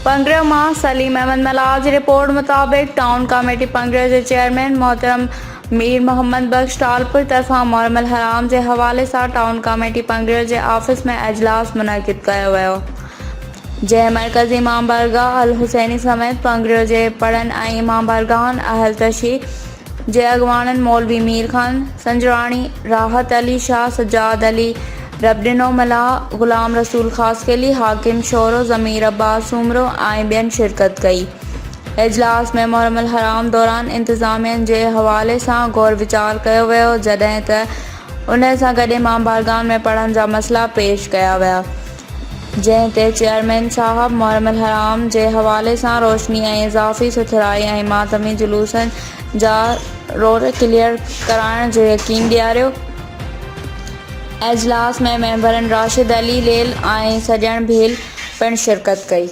पंगरे मां सलीम अहमद मलाह जी रिपोर्ट मुताबिक टाउन कमेटी पंगरे के चेयरमैन मोहतरम मीर मोहम्मद बख्श टालपुर तरफा मुहर्रम अल हराम के हवाले से टाउन कमेटी पंगरे के ऑफिस में इजलास मुनक़िद किया वियो, जै मरकज़ी इमाम बारगाह अल हुसैनी समेत पंगरे के पढ़न ऐं इमाम बारगाहन अहल तशी जे अगवानन मौलवी मीर खान संजरानी, राहत अली शाह, सज्जाद अली, रबडिनो मलाह, गुलाम रसूल खासकेली, हाकिम शोरो, ज़मीर अब्बास उमरो ऐं ॿियनि शिरकत कई। इजलास में मुहर्रम अल हराम दौरान इंतज़ामिया के हवाले से गौर विचार किया वियो, जॾहिं त उन सां गॾु इमाम बारगाह में पढ़ण जा मसला पेश किया विया, जंहिं ते चेयरमैन साहब मुहर्रम अल हराम के हवाले से रोशनी ऐं इज़ाफ़ी सुथराई ऐं मातमी जुलूसन जा रोड क्लियर कराइण जो यकीन ॾियारियो। इजलास में मेंबरन राशिद अली लेल ऐं सॼण भील पिण शिरकत कई।